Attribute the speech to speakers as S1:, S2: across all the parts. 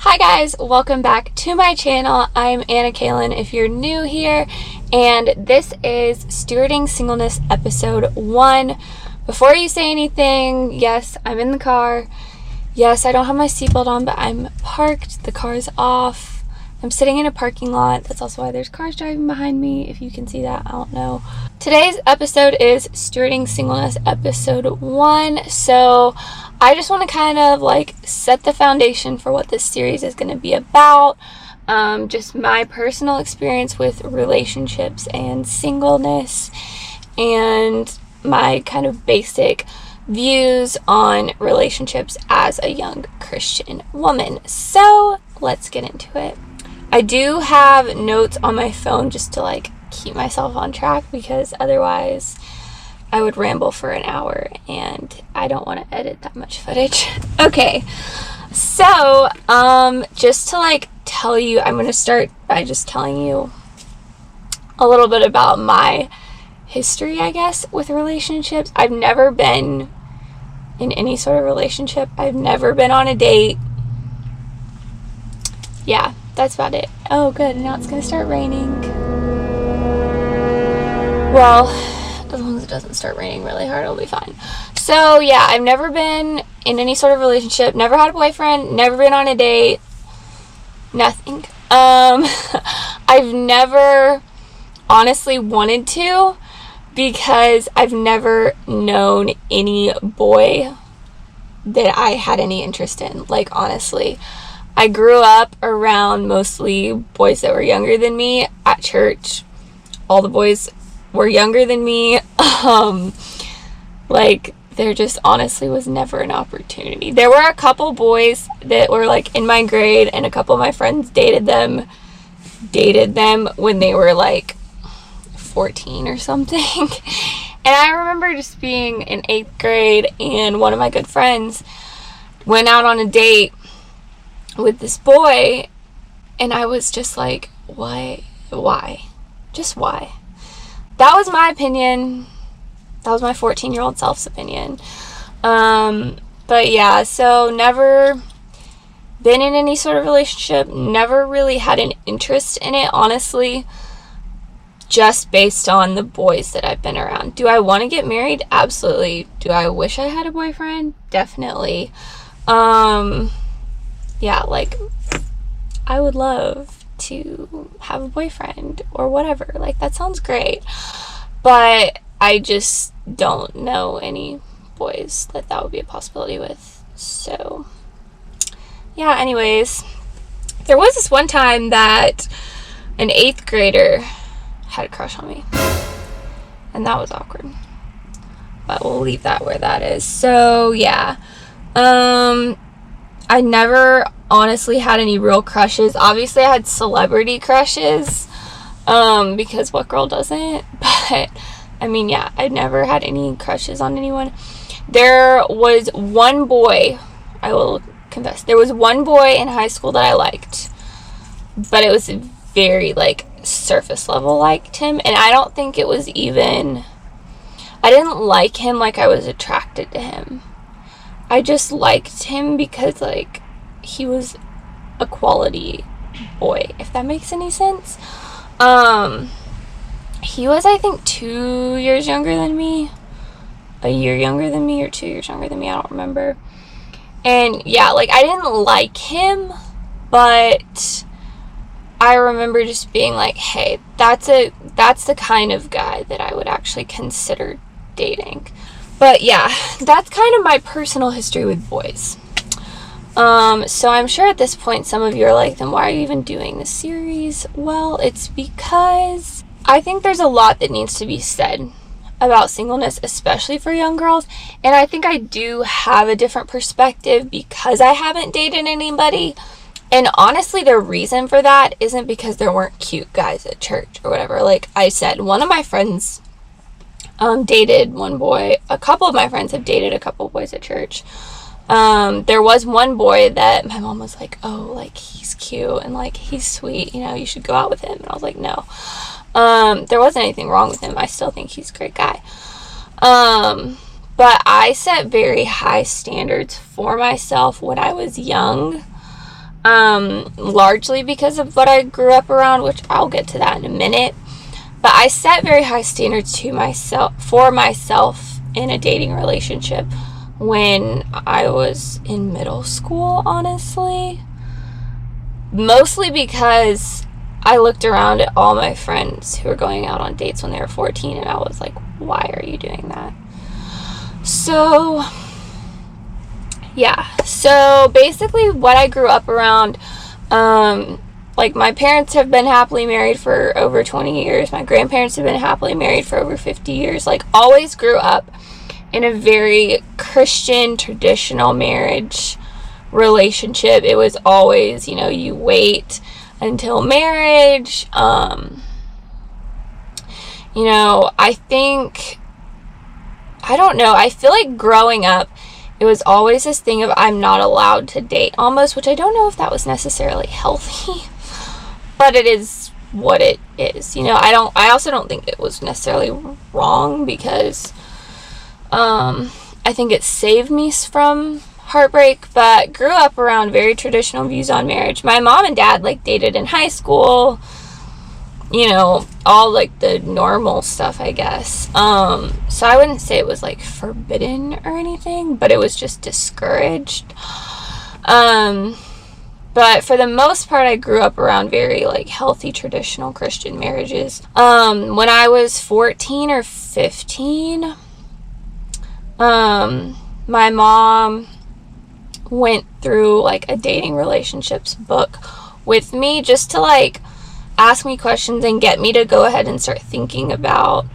S1: Hi guys, welcome back to my channel. I'm Anna Kaylin if you're new here, and this is Stewarding Singleness episode 1. Before you say anything, yes, I'm in the car. Yes, I don't have my seatbelt on, but I'm parked. The car's off. I'm sitting in a parking lot. That's also why there's cars driving behind me. If you can see that, I don't know. Today's episode is Stewarding Singleness episode 1. So I just want to kind of set the foundation for what this series is going to be about. Just my personal experience with relationships and singleness, and my kind of basic views on relationships as a young Christian woman. So let's get into it. I do have notes on my phone just to keep myself on track, because otherwise I would ramble for an hour and I don't want to edit that much footage. Okay, so just to tell you, I'm going to start by just telling you a little bit about my history, I guess, with relationships. I've never been in any sort of relationship. I've never been on a date. Yeah, that's about it. Oh good, now it's going to start raining. Well, as long as it doesn't start raining really hard, it'll be fine. So yeah, I've never been in any sort of relationship, never had a boyfriend, never been on a date, nothing. I've never honestly wanted to, because I've never known any boy that I had any interest in. Honestly, I grew up around mostly boys that were younger than me at church. All the boys were younger than me. There just honestly was never an opportunity. There were a couple boys that were in my grade, and a couple of my friends dated them when they were 14 or something. And I remember just being in 8th grade, and one of my good friends went out on a date with this boy, and I was just like, why? Just why? That was my opinion. That was my 14-year-old self's opinion. But yeah, so never been in any sort of relationship, never really had an interest in it, honestly, just based on the boys that I've been around. Do I want to get married? Absolutely. Do I wish I had a boyfriend? Definitely. Yeah, I would love to have a boyfriend or whatever. That sounds great. But I just don't know any boys that would be a possibility with. So yeah, anyways, there was this one time that an 8th grader had a crush on me, and that was awkward, but we'll leave that where that is. So yeah, I never honestly had any real crushes. Obviously I had celebrity crushes, because what girl doesn't? But I mean, yeah, I never had any crushes on anyone. There was one boy, I will confess, there was one boy in high school that I liked, but it was very surface level liked him, and I don't think it was even, I didn't like him I was attracted to him. I just liked him because he was a quality boy, if that makes any sense. He was, I think, 2 years younger than me, a year younger than me, or 2 years younger than me, I don't remember. And yeah, I didn't like him, but I remember just being hey, that's the kind of guy that I would actually consider dating. But yeah, that's kind of my personal history with boys. So I'm sure at this point some of you are then why are you even doing this series? Well, it's because I think there's a lot that needs to be said about singleness, especially for young girls. And I think I do have a different perspective because I haven't dated anybody. And honestly, the reason for that isn't because there weren't cute guys at church or whatever. Like I said, one of my friends dated one boy. A couple of my friends have dated a couple of boys at church. There was one boy that my mom was like, oh, he's cute and he's sweet, you should go out with him. And I was like, no. There wasn't anything wrong with him. I still think he's a great guy. But I set very high standards for myself when I was young. largely because of what I grew up around, which I'll get to that in a minute. But I set very high standards for myself in a dating relationship when I was in middle school, honestly. Mostly because I looked around at all my friends who were going out on dates when they were 14, and I was like, why are you doing that? So, yeah. So, basically, what I grew up around, like, my parents have been happily married for over 20 years. My grandparents have been happily married for over 50 years. Like, always grew up in a very Christian, traditional marriage relationship. It was always, you wait until marriage. I feel like growing up, it was always this thing of I'm not allowed to date almost, which I don't know if that was necessarily healthy, but it is what it is. I also don't think it was necessarily wrong, because I think it saved me from heartbreak, but grew up around very traditional views on marriage. My mom and dad dated in high school, all the normal stuff, I guess. So I wouldn't say it was forbidden or anything, but it was just discouraged. But for the most part, I grew up around very healthy traditional Christian marriages. When I was 14 or 15, my mom went through a dating relationships book with me, just to ask me questions and get me to go ahead and start thinking about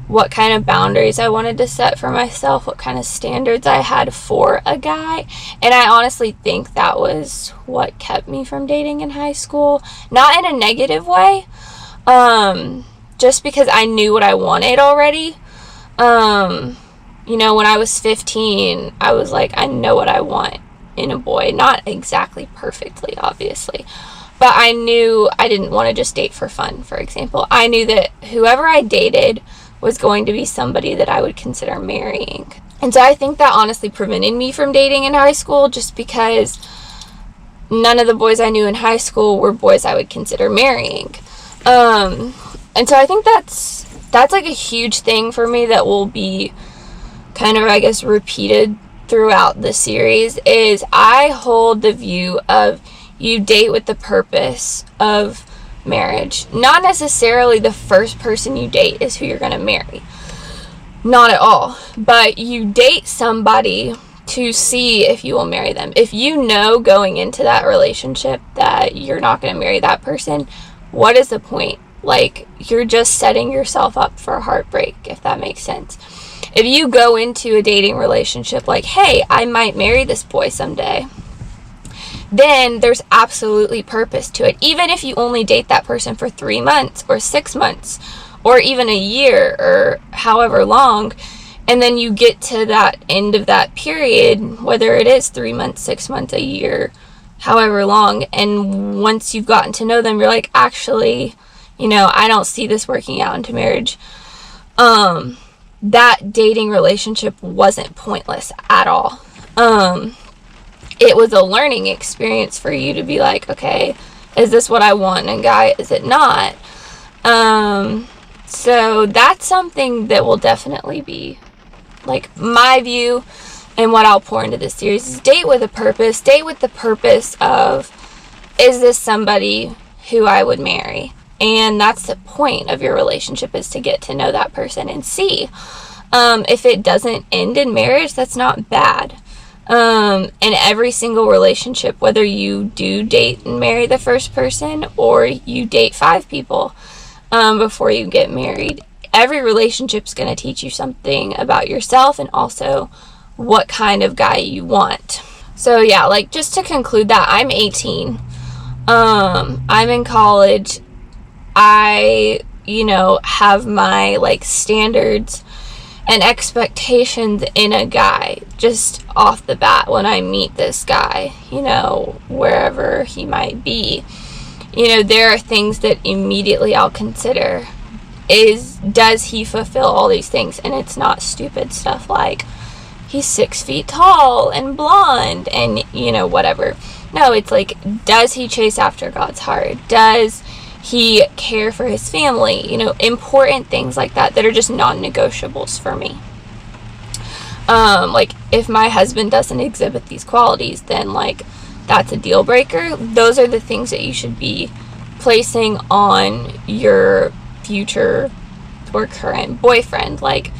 S1: what kind of boundaries I wanted to set for myself, what kind of standards I had for a guy. And I honestly think that was what kept me from dating in high school. Not in a negative way, just because I knew what I wanted already. When I was 15, I was I know what I want in a boy. Not exactly perfectly, obviously. But I knew I didn't want to just date for fun, for example. I knew that whoever I dated was going to be somebody that I would consider marrying. And so I think that honestly prevented me from dating in high school, just because none of the boys I knew in high school were boys I would consider marrying. And so I think that's a huge thing for me that will be kind of, I guess, repeated throughout the series, is I hold the view of you date with the purpose of marriage. Not necessarily the first person you date is who you're going to marry. Not at all. But you date somebody to see if you will marry them. If you know going into that relationship that you're not going to marry that person, what is the point? You're just setting yourself up for heartbreak, if that makes sense. If you go into a dating relationship hey, I might marry this boy someday, then there's absolutely purpose to it. Even if you only date that person for 3 months or 6 months or even a year or however long, and then you get to that end of that period, whether it is 3 months, 6 months, a year, however long, and once you've gotten to know them, you're actually, I don't see this working out into marriage. That dating relationship wasn't pointless at all. It was a learning experience for you to be okay, is this what I want in a guy? Is it not? So that's something that will definitely be my view, and what I'll pour into this series is date with a purpose. Date with the purpose of, is this somebody who I would marry? And that's the point of your relationship, is to get to know that person and see. If it doesn't end in marriage, that's not bad. In every single relationship, whether you do date and marry the first person or you date 5 people before you get married, every relationship's going to teach you something about yourself and also what kind of guy you want. So yeah, just to conclude that, I'm 18. I'm in college. I, have my standards and expectations in a guy just off the bat when I meet this guy, wherever he might be. There are things that immediately I'll consider. Does he fulfill all these things? And it's not stupid stuff he's 6 feet tall and blonde and, whatever. No, it's like, does he chase after God's heart? Does he care for his family? You know, important things like that that are just non-negotiables for me. Like, if my husband doesn't exhibit these qualities, then, like, that's a deal breaker. Those are the things that you should be placing on your future or current boyfriend. Like,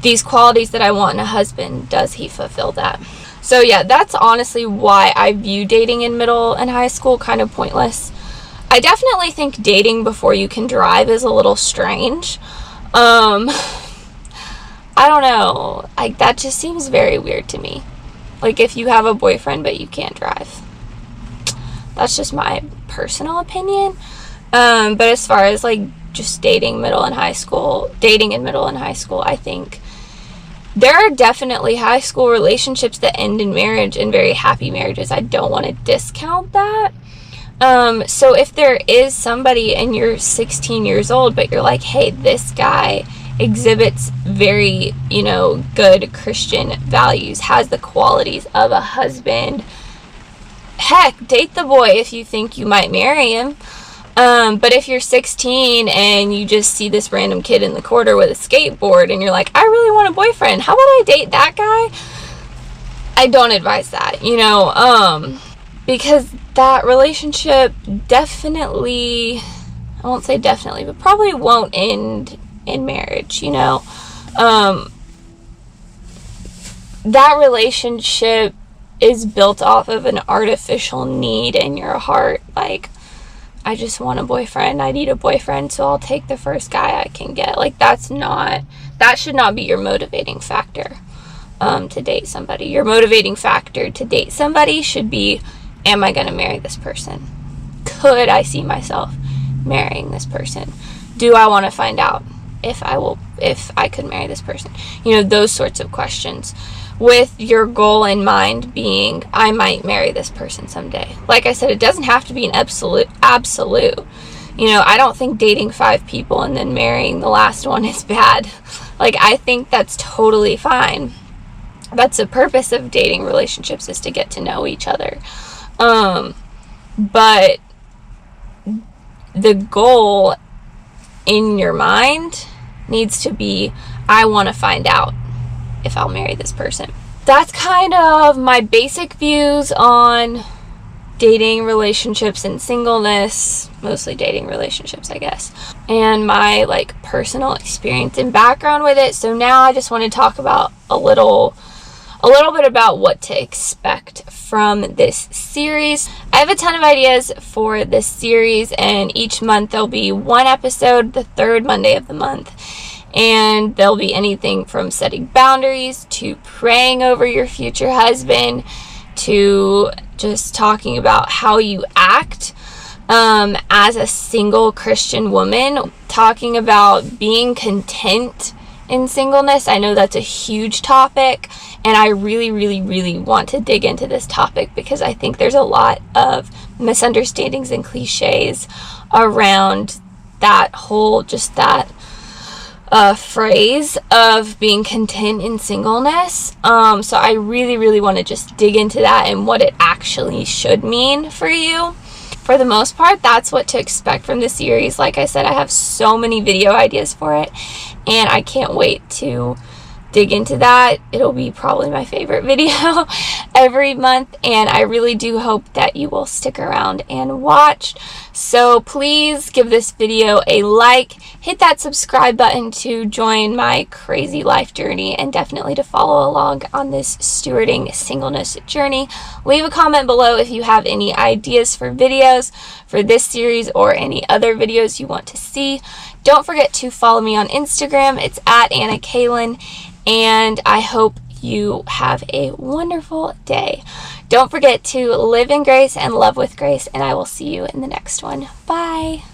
S1: these qualities that I want in a husband, does he fulfill that? So yeah, that's honestly why I view dating in middle and high school kind of pointless. I definitely think dating before you can drive is a little strange. I don't know. Like, that just seems very weird to me. Like, if you have a boyfriend but you can't drive. That's just my personal opinion. But as far as, like, just dating in middle and high school, I think there are definitely high school relationships that end in marriage, and very happy marriages. I don't want to discount that. So if there is somebody and you're 16 years old, but you're like, hey, this guy exhibits very, you know, good Christian values, has the qualities of a husband, heck, date the boy if you think you might marry him. But if you're 16 and you just see this random kid in the corner with a skateboard and you're like, I really want a boyfriend, how about I date that guy? I don't advise that, you know, because that relationship definitely, I won't say definitely, but probably won't end in marriage, you know. That relationship is built off of an artificial need in your heart. Like, I just want a boyfriend, I need a boyfriend, so I'll take the first guy I can get. Like, that should not be your motivating factor to date somebody. Your motivating factor to date somebody should be, am I going to marry this person? Could I see myself marrying this person? Do I want to find out if I could marry this person? You know, those sorts of questions, with your goal in mind being, I might marry this person someday. Like I said, it doesn't have to be an absolute. You know, I don't think dating 5 people and then marrying the last one is bad. Like, I think that's totally fine. That's the purpose of dating relationships, is to get to know each other. But the goal in your mind needs to be, I want to find out if I'll marry this person. That's kind of my basic views on dating, relationships, and singleness. Mostly dating relationships, I guess. And my, like, personal experience and background with it. So now I just want to talk about a little bit about what to expect from this series. I have a ton of ideas for this series, and each month there'll be one episode, the third Monday of the month. And there'll be anything from setting boundaries to praying over your future husband to just talking about how you act as a single Christian woman, talking about being content in singleness. I know that's a huge topic, and I really, really, really want to dig into this topic because I think there's a lot of misunderstandings and cliches around that whole, just that phrase of being content in singleness. So I really, really want to just dig into that and what it actually should mean for you. For the most part, that's what to expect from the series. Like I said, I have so many video ideas for it, and I can't wait to dig into that. It'll be probably my favorite video every month, and I really do hope that you will stick around and watch. So please give this video a like, hit that subscribe button to join my crazy life journey, and definitely to follow along on this stewarding singleness journey. Leave a comment below if you have any ideas for videos for this series or any other videos you want to see. Don't forget to follow me on Instagram. It's at Anna Kaylin. And I hope you have a wonderful day. Don't forget to live in grace and love with grace, and I will see you in the next one. Bye.